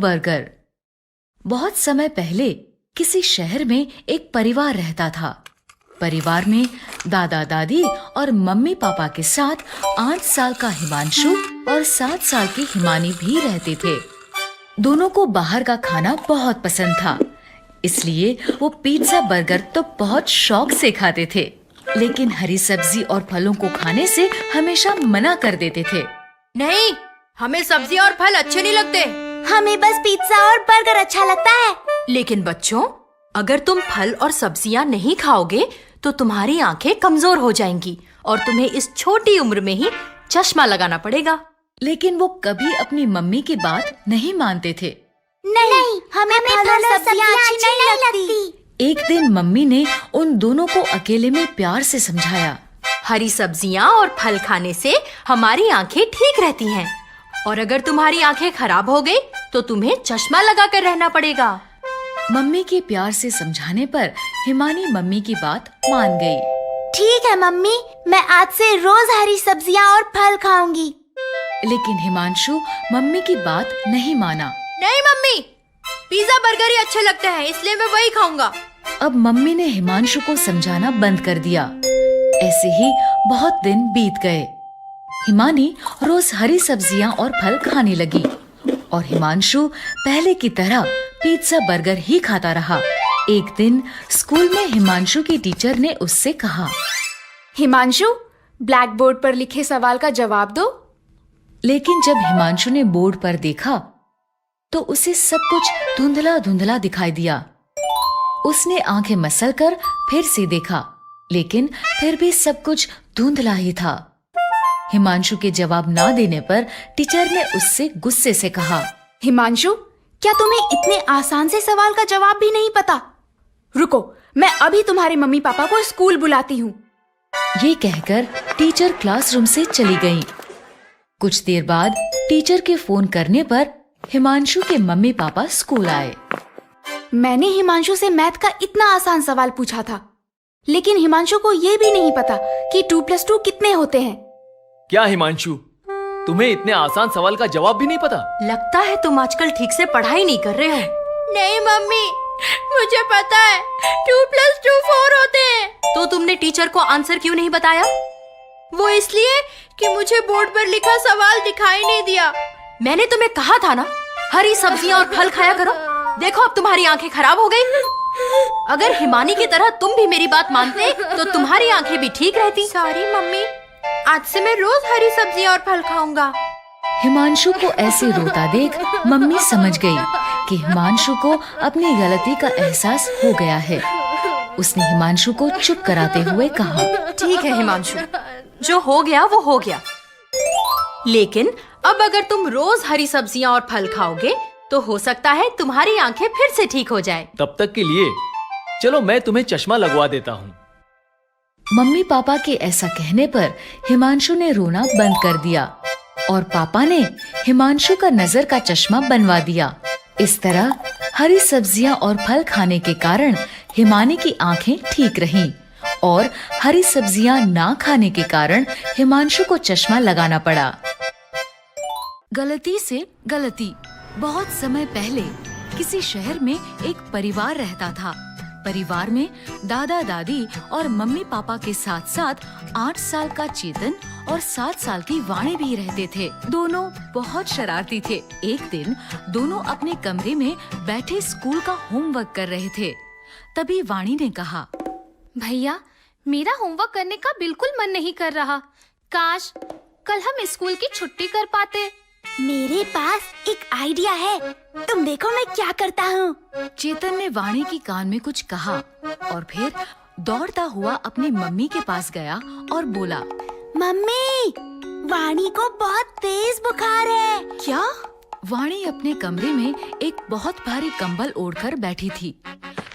Burger. बहुत समय पहले किसी शहर में एक परिवार रहता था। परिवार में दादा दादी और मम्मी पापा के साथ 8 साल का हिमांशु और 7 साल की हिमानी भी रहते थे। दोनों को बाहर का खाना बहुत पसंद था, इसलिए वो पिज्जा बर्गर तो बहुत शौक से खाते थे, लेकिन हरी सब्जी और फलों को खाने से हमेशा मना कर देते थे। नहीं, हमें सब्जी और फल अच्छे नहीं लगते। हमें बस पिज्जा और बर्गर अच्छा लगता है। लेकिन बच्चों, अगर तुम फल और सब्जियां नहीं खाओगे तो तुम्हारी आंखें कमजोर हो जाएंगी और तुम्हें इस छोटी उम्र में ही चश्मा लगाना पड़ेगा। लेकिन वो कभी अपनी मम्मी की बात नहीं मानते थे। नहीं, हमें फल और सब्जियां अच्छी नहीं लगती। एक दिन मम्मी ने उन दोनों को अकेले में प्यार से समझाया। हरी सब्जियां और फल खाने से हमारी आंखें ठीक रहती हैं, और अगर तुम्हारी आंखें खराब हो गई तो तुम्हें चश्मा लगाकर रहना पड़ेगा। मम्मी के प्यार से समझाने पर हिमानी मम्मी की बात मान गई। ठीक है मम्मी, मैं आज से रोज हरी सब्जियां और फल खाऊंगी। लेकिन हिमांशु मम्मी की बात नहीं माना। नहीं मम्मी, पिज्जा बर्गर ही अच्छे लगते हैं, इसलिए मैं वही खाऊंगा। अब मम्मी ने हिमांशु को समझाना बंद कर दिया। ऐसे ही बहुत दिन बीत गए। हिमानी रोज हरी सब्जियां और फल खाने लगी और हिमांशु पहले की तरह पिज्जा बर्गर ही खाता रहा। एक दिन स्कूल में हिमांशु की टीचर ने उससे कहा, हिमांशु, ब्लैक बोर्ड पर लिखे सवाल का जवाब दो। लेकिन जब हिमांशु ने बोर्ड पर देखा तो उसे सब कुछ धुंधला धुंधला दिखाई दिया। उसने आंखें मसलकर फिर से देखा, लेकिन फिर भी सब कुछ धुंधला ही था। हिमांशु के जवाब ना देने पर टीचर ने उससे गुस्से से कहा, हिमांशु, क्या तुम्हें इतने आसान से सवाल का जवाब भी नहीं पता? रुको, मैं अभी तुम्हारे मम्मी पापा को स्कूल बुलाती हूँ। ये कहकर टीचर क्लासरूम से चली गईं। कुछ देर बाद टीचर के फोन करने पर हिमांशु के मम्मी पापा स्कूल आए। मैंने हिमांशु से मैथ का इतना आसान सवाल पूछा था, लेकिन हिमांशु को ये भी नहीं पता कि 2+2 कितने होते हैं। क्या हिमांशु, तुम्हें इतने आसान सवाल का जवाब भी नहीं पता? लगता है तुम आजकल ठीक से पढ़ाई नहीं कर रहे हो। नहीं मम्मी, मुझे पता है 2+2 4 होते हैं। तो तुमने टीचर को आंसर क्यों नहीं बताया? वो इसलिए कि मुझे बोर्ड पर लिखा सवाल दिखाई नहीं दिया। मैंने तुम्हें कहा था ना, हरी सब्जियां और फल खाया करो। देखो अब तुम्हारी आंखें खराब हो गई। अगर हिमानी की तरह तुम भी मेरी बात मानते तो तुम्हारी आंखें भी ठीक रहती। सॉरी मम्मी, आज से मैं रोज हरी सब्जियां और फल खाऊंगा। हिमांशु को ऐसे रोता देख मम्मी समझ गई कि हिमांशु को अपनी गलती का एहसास हो गया है। उसने हिमांशु को चुप कराते हुए कहा, ठीक है हिमांशु, जो हो गया वो हो गया। लेकिन अब अगर तुम रोज हरी सब्जियां और फल खाओगे तो हो सकता है तुम्हारी आंखें फिर से ठीक हो जाएं। तब तक के लिए चलो मैं तुम्हें चश्मा लगवा देता हूँ। मम्मी पापा के ऐसा कहने पर हिमांशु ने रोना बंद कर दिया और पापा ने हिमांशु का नजर का चश्मा बनवा दिया। इस तरह हरी सब्जियां और फल खाने के कारण हिमानी की आंखें ठीक रहीं और हरी सब्जियां ना खाने के कारण हिमांशु को चश्मा लगाना पड़ा। गलती से गलती। बहुत समय पहले किसी शहर में एक परिवार रहता था। परिवार में दादा दादी और मम्मी पापा के साथ साथ 8 साल का चेतन और 7 साल की वाणी भी रहते थे। दोनों बहुत शरारती थे। एक दिन दोनों अपने कमरे में बैठे स्कूल का होमवर्क कर रहे थे। तभी वाणी ने कहा, भैया, मेरा होमवर्क करने का बिल्कुल मन नहीं कर रहा। काश कल हम स्कूल की छुट्टी कर पाते। मेरे पास एक आइडिया है, तुम देखो मैं क्या करता हूँ। चेतन ने वाणी की कान में कुछ कहा और फिर दौड़ता हुआ अपनी मम्मी के पास गया और बोला, मम्मी, वाणी को बहुत तेज बुखार है। क्या? वाणी अपने कमरे में एक बहुत भारी कंबल ओढ़कर बैठी थी।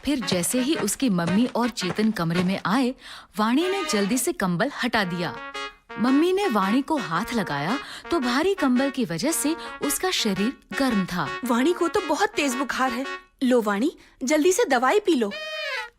फिर जैसे ही उसकी मम्मी और चेतन कमरे में आए, वाणी ने जल्दी से कंबल हटा दिया। मम्मी ने वाणी को हाथ लगाया तो भारी कंबल की वजह से उसका शरीर गर्म था। वाणी को तो बहुत तेज बुखार है। लो वाणी, जल्दी से दवाई पी लो।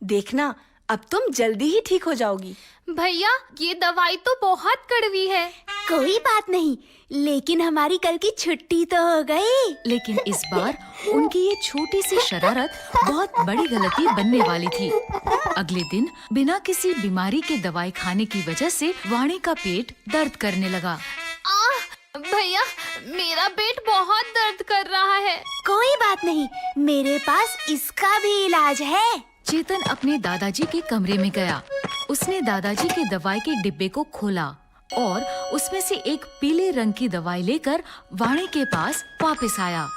देखना अब तुम जल्दी ही ठीक हो जाओगी। भैया ये दवाई तो बहुत कड़वी है। कोई बात नहीं, लेकिन हमारी कल की छुट्टी तो हो गई। लेकिन इस बार उनकी ये छोटी सी शरारत बहुत बड़ी गलती बनने वाली थी। अगले दिन बिना किसी बीमारी के दवाई खाने की वजह से वाणी का पेट दर्द करने लगा। भैया मेरा पेट बहुत दर्द कर रहा है। कोई बात नहीं, मेरे पास इसका भी इलाज है। चेतन अपने दादाजी के कमरे में गया। उसने दादाजी के दवाई के डिब्बे को खोला और उसमें से एक पीले रंग की दवाई लेकर वाणी के पास वापस आया।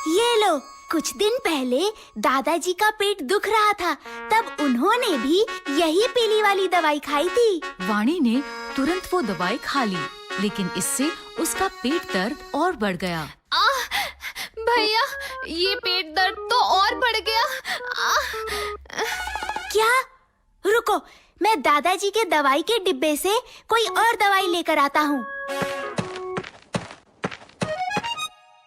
ये लो, कुछ दिन पहले दादाजी का पेट दुख रहा था, तब उन्होंने भी यही पीली वाली दवाई खाई थी। वाणी ने तुरंत वो दवाई खा ली, लेकिन इससे उसका पेट दर्द और बढ़ गया। भैया ये पेट दर्द तो और बढ़ गया। क्या? रुको, मैं दादाजी के दवाई के डिब्बे से कोई और दवाई लेकर आता हूँ।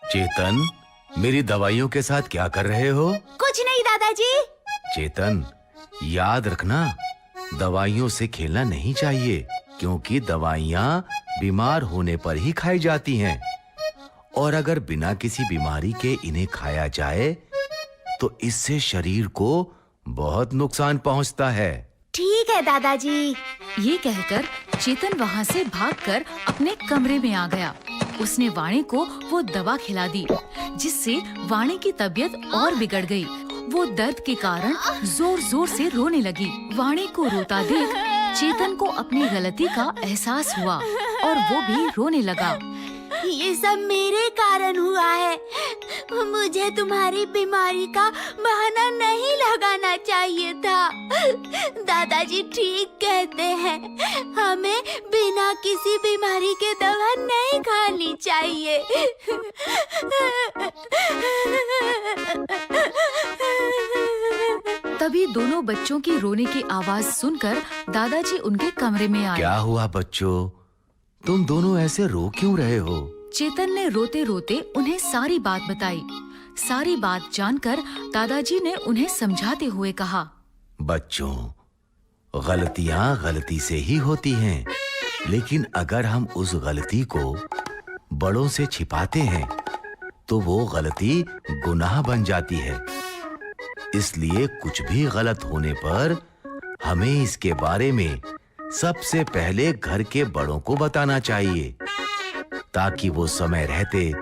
चेतन, मेरी दवाइयों के साथ क्या कर रहे हो? कुछ नहीं दादाजी। चेतन, याद रखना, दवाइयों से खेलना नहीं चाहिए, क्योंकि दवाइयाँ बीमार होने पर ही खाई जाती हैं, और अगर बिना किसी बीमारी के इन्हें खाया जाए तो इससे शरीर को बहुत नुकसान पहुंचता है। ठीक है दादाजी। ये कहकर चेतन वहाँ से भागकर अपने कमरे में आ गया। उसने वाणी को वो दवा खिला दी, जिससे वाणी की तबीयत और बिगड़ गई। वो दर्द के कारण जोर जोर से रोने लगी। वाणी को रोता देख चेतन को अपनी गलती का एहसास हुआ और वो भी रोने लगा। ये सब मेरे कारण हुआ है। मुझे तुम्हारी बीमारी का बहाना नहीं लगाना चाहिए था। दादाजी ठीक कहते हैं, हमें बिना किसी बीमारी के दवा नहीं खानी चाहिए। तभी दोनों बच्चों की रोने की आवाज सुनकर दादाजी उनके कमरे में आए। क्या हुआ बच्चों? तुम दोनों ऐसे रो क्यों रहे हो? चेतन ने रोते रोते उन्हें सारी बात बताई। सारी बात जानकर दादाजी ने उन्हें समझाते हुए कहा, बच्चों, गलतियां गलती से ही होती हैं, लेकिन अगर हम उस गलती को बड़ों से छिपाते हैं तो वो गलती गुनाह बन जाती है। इसलिए कुछ भी गलत होने पर हमें इसके बारे में सबसे पहले घर के बड़ों को बताना चाहिए, ताकि वो समय रहते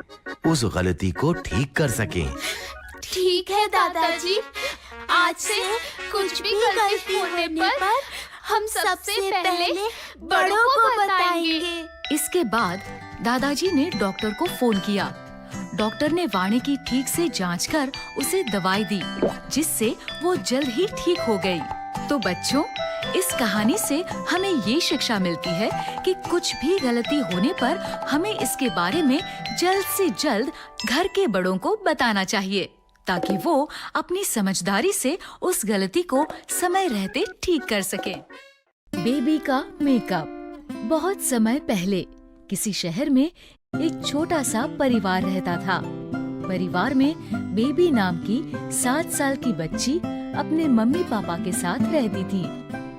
उस गलती को ठीक कर सकें। ठीक है दादाजी, आज से कुछ भी गलती होने पर हम सबसे पहले बड़ों को बताएंगे। इसके बाद दादाजी ने डॉक्टर को फोन किया। डॉक्टर ने वाणी की ठीक से जांच कर उसे दवाई दी, जिससे वो जल्द ही ठीक हो गई। तो बच्चों, इस कहानी से हमें ये शिक्षा मिलती है कि कुछ भी गलती होने पर हमें इसके बारे में जल्द से जल्द घर के बड़ों को बताना चाहिए, ताकि वो अपनी समझदारी से उस गलती को समय रहते ठीक कर सके। बेबी का मेकअप। बहुत समय पहले किसी शहर में एक छोटा सा परिवार रहता था। परिवार में बेबी नाम की 7 साल की बच्ची अपने मम्मी पापा के साथ रहती थी।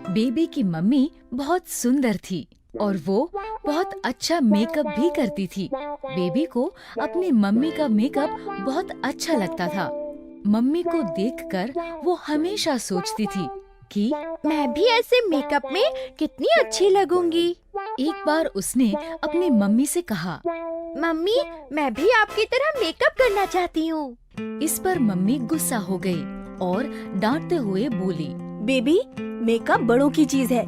बेबी की मम्मी बहुत सुंदर थी और वो बहुत अच्छा मेकअप भी करती थी। बेबी को अपनी मम्मी का मेकअप बहुत अच्छा लगता था। मम्मी को देखकर वो हमेशा सोचती थी कि मैं भी ऐसे मेकअप में कितनी अच्छी लगूंगी। एक बार उसने अपनी मम्मी से कहा, मम्मी, मैं भी आपकी तरह मेकअप करना चाहती हूँ। इस पर मम्मी गुस्सा हो गई और डांटते हुए बोली, बेबी, मेकअप बड़ों की चीज है,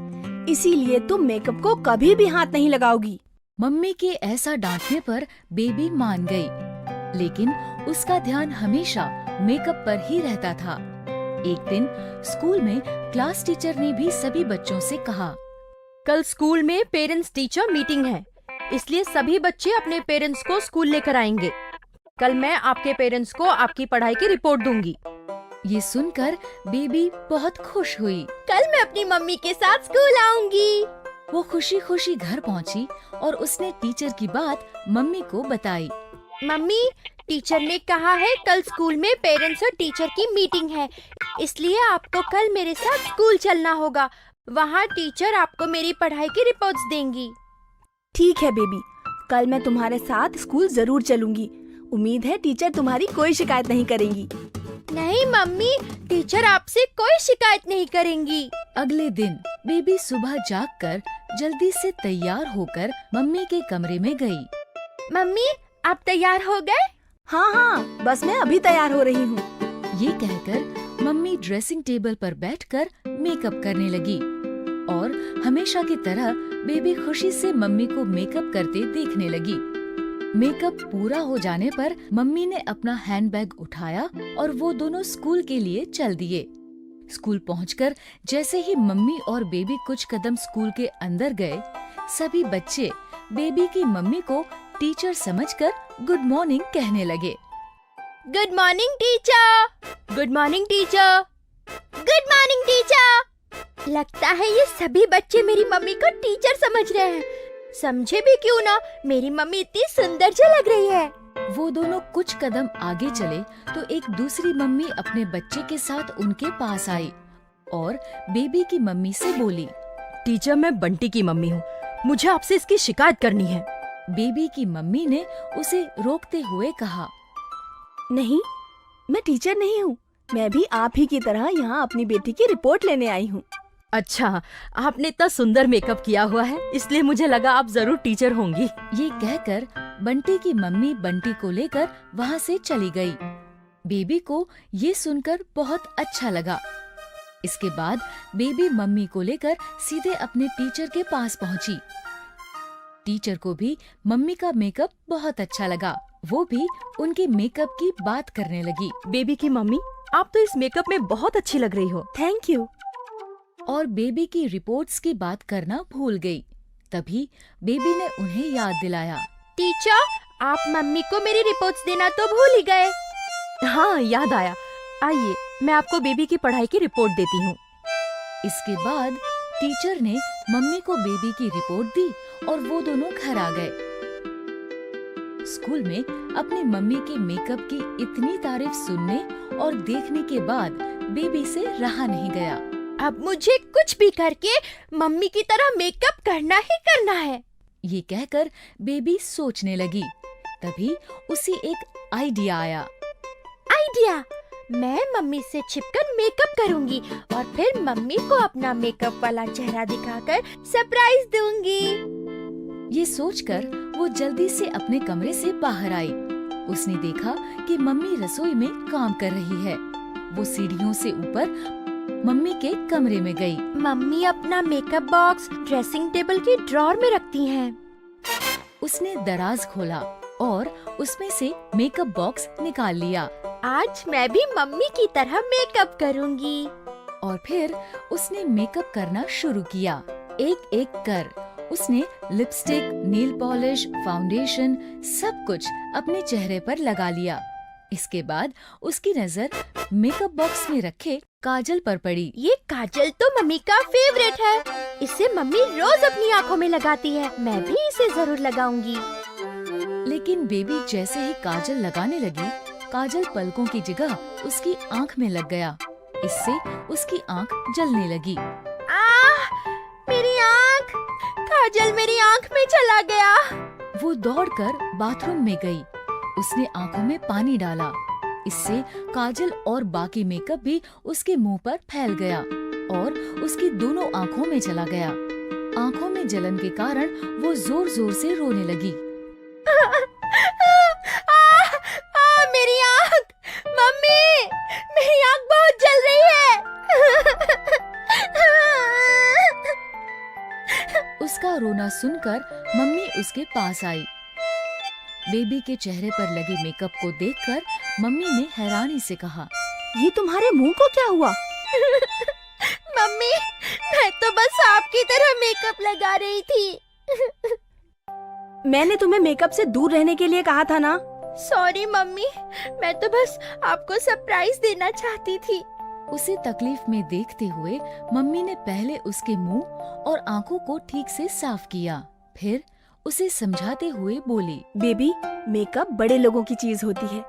इसीलिए तुम मेकअप को कभी भी हाथ नहीं लगाओगी। मम्मी के ऐसा डांटने पर बेबी मान गई, लेकिन उसका ध्यान हमेशा मेकअप पर ही रहता था। एक दिन स्कूल में क्लास टीचर ने भी सभी बच्चों से कहा, कल स्कूल में पेरेंट्स टीचर मीटिंग है, इसलिए सभी बच्चे अपने पेरेंट्स को स्कूल लेकर आएंगे। कल मैं आपके पेरेंट्स को आपकी पढ़ाई की रिपोर्ट दूंगी। ये सुनकर बेबी बहुत खुश हुई। कल मैं अपनी मम्मी के साथ स्कूल आऊंगी। वो खुशी खुशी घर पहुंची और उसने टीचर की बात मम्मी को बताई। मम्मी, टीचर ने कहा है कल स्कूल में पेरेंट्स और टीचर की मीटिंग है, इसलिए आपको कल मेरे साथ स्कूल चलना होगा। वहाँ टीचर आपको मेरी पढ़ाई की रिपोर्ट्स देंगी। ठीक है बेबी, कल मैं तुम्हारे साथ स्कूल जरूर चलूंगी। उम्मीद है टीचर तुम्हारी कोई शिकायत नहीं करेंगी। नहीं मम्मी, टीचर आपसे कोई शिकायत नहीं करेंगी। अगले दिन बेबी सुबह जागकर जल्दी से तैयार होकर मम्मी के कमरे में गई। मम्मी, आप तैयार हो गए? हाँ हाँ, बस मैं अभी तैयार हो रही हूँ। ये कहकर मम्मी ड्रेसिंग टेबल पर बैठकर मेकअप करने लगी और हमेशा की तरह बेबी खुशी से मम्मी को मेकअप करते देखने लगी। मेकअप पूरा हो जाने पर मम्मी ने अपना हैंडबैग उठाया और वो दोनों स्कूल के लिए चल दिए। स्कूल पहुंचकर जैसे ही मम्मी और बेबी कुछ कदम स्कूल के अंदर गए, सभी बच्चे बेबी की मम्मी को टीचर समझकर गुड मॉर्निंग कहने लगे। Good morning teacher. Good morning teacher. Good morning teacher. लगता है ये सभी बच्चे मेरी मम्मी को टीचर समझ रहे हैं। समझे भी क्यों ना, मेरी मम्मी इतनी सुंदर जो लग रही है। वो दोनों कुछ कदम आगे चले तो एक दूसरी मम्मी अपने बच्चे के साथ उनके पास आई और बेबी की मम्मी से बोली, टीचर, मैं बंटी की मम्मी हूँ, मुझे आपसे इसकी शिकायत करनी है। बेबी की मम्मी ने उसे रोकते हुए कहा, नहीं, मैं टीचर नहीं हूँ। मैं भी आप ही की तरह यहाँ अपनी बेटी की रिपोर्ट लेने आई हूँ। अच्छा, आपने इतना सुंदर मेकअप किया हुआ है, इसलिए मुझे लगा आप जरूर टीचर होंगी। ये कहकर बंटी की मम्मी बंटी को लेकर वहाँ से चली गई। बेबी को ये सुनकर बहुत अच्छा लगा। इसके बाद बेबी मम्मी को लेकर सीधे अपने टीचर के पास पहुँची। टीचर को भी मम्मी का मेकअप बहुत अच्छा लगा। वो भी उनके मेकअप की बात करने लगी। बेबी की मम्मी, आप तो इस मेकअप में बहुत अच्छी लग रही हो। Thank you. और बेबी की रिपोर्ट्स की बात करना भूल गई। तभी बेबी ने उन्हें याद दिलाया, टीचर, आप मम्मी को मेरी रिपोर्ट्स देना तो भूल ही गए। हाँ, याद आया। आइए, मैं आपको बेबी की पढ़ाई की रिपोर्ट देती हूँ। इसके बाद टीचर ने मम्मी को बेबी की रिपोर्ट दी और वो दोनों घर आ गए। स्कूल में अपनी मम्मी के मेकअप की इतनी तारीफ सुनने और देखने के बाद बेबी से रहा नहीं गया। अब मुझे कुछ भी करके मम्मी की तरह मेकअप करना ही करना है। ये कहकर बेबी सोचने लगी। तभी उसे एक आइडिया आया। आइडिया, मैं मम्मी से छिपकर मेकअप करूंगी और फिर मम्मी को अपना मेकअप वाला चेहरा दिखाकर सरप्राइज दूंगी। ये सोचकर वो जल्दी से अपने कमरे से बाहर आई। उसने देखा कि मम्मी रसोई में काम कर रही है। वो सीढ़ियों से ऊपर मम्मी के कमरे में गई। मम्मी अपना मेकअप बॉक्स ड्रेसिंग टेबल की ड्रॉर में रखती हैं। उसने दराज खोला और उसमें से मेकअप बॉक्स निकाल लिया। आज मैं भी मम्मी की तरह मेकअप करूंगी। और फिर उसने मेकअप करना शुरू किया। एक एक कर उसने लिपस्टिक, नेल पॉलिश, फाउंडेशन सब कुछ अपने चेहरे पर लगा लिया। इसके बाद उसकी नजर मेकअप बॉक्स में रखे काजल पर पड़ी। ये काजल तो मम्मी का फेवरेट है। इसे मम्मी रोज अपनी आँखों में लगाती है। मैं भी इसे जरूर लगाऊंगी। लेकिन बेबी जैसे ही काजल लगाने लगी, काजल पलकों की जगह उसकी आँख में लग गया। इससे उसकी आँख जलने लगी। आह, मेरी आँख! काजल मेरी आँख में चला गया। वो दौड़कर बाथरूम में गई। उसने आँखों में पानी डाला। इससे काजल और बाकी मेकअप भी उसके मुंह पर फैल गया और उसकी दोनों आँखों में चला गया। आँखों में जलन के कारण वो जोर जोर से रोने लगी। मेरी आँख! मम्मी, मेरी आँख बहुत जल रही है। उसका रोना सुनकर मम्मी उसके पास आई। बेबी के चेहरे पर लगे मेकअप को देखकर मम्मी ने हैरानी से कहा, ये तुम्हारे मुंह को क्या हुआ? मम्मी, मैं तो बस आपकी तरह मेकअप लगा रही थी। मैंने तुम्हें मेकअप से दूर रहने के लिए कहा था ना। सॉरी मम्मी, मैं तो बस आपको सरप्राइज देना चाहती थी। उसे तकलीफ में देखते हुए मम्मी ने पहले उसके मुंह और आंखों को ठीक से साफ किया। फिर उसे समझाते हुए बोली, बेबी, मेकअप बड़े लोगों की चीज होती है।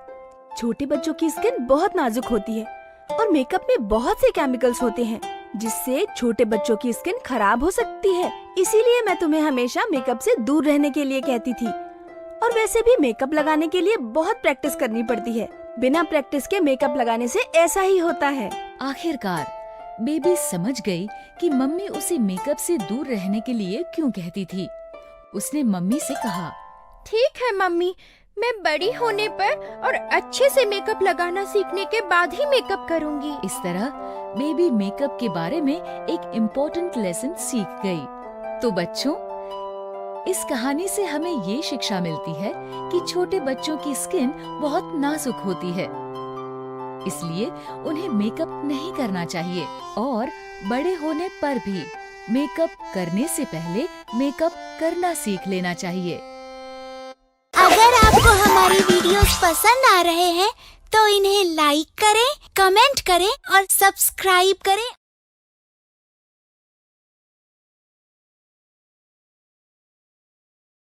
छोटे बच्चों की स्किन बहुत नाजुक होती है और मेकअप में बहुत से केमिकल्स होते हैं जिससे छोटे बच्चों की स्किन खराब हो सकती है। इसीलिए मैं तुम्हें हमेशा मेकअप से दूर रहने के लिए कहती थी। और वैसे भी मेकअप लगाने के लिए बहुत प्रैक्टिस करनी पड़ती है। बिना प्रैक्टिस के मेकअप लगाने से ऐसा ही होता है। आखिरकार बेबी समझ गई कि मम्मी उसे मेकअप से दूर रहने के लिए क्यों कहती थी। उसने मम्मी से कहा, ठीक है मम्मी, मैं बड़ी होने पर और अच्छे से मेकअप लगाना सीखने के बाद ही मेकअप करूंगी। इस तरह बेबी मेकअप के बारे में एक इम्पोर्टेंट लेसन सीख गई। तो बच्चों, इस कहानी से हमें ये शिक्षा मिलती है कि छोटे बच्चों की स्किन बहुत नाजुक होती है, इसलिए उन्हें मेकअप नहीं करना चाहिए और बड़े होने पर भी मेकअप करने से पहले मेकअप करना सीख लेना चाहिए। अगर आपको हमारी वीडियोस पसंद आ रहे हैं तो इन्हें लाइक करें, कमेंट करें और सब्सक्राइब करें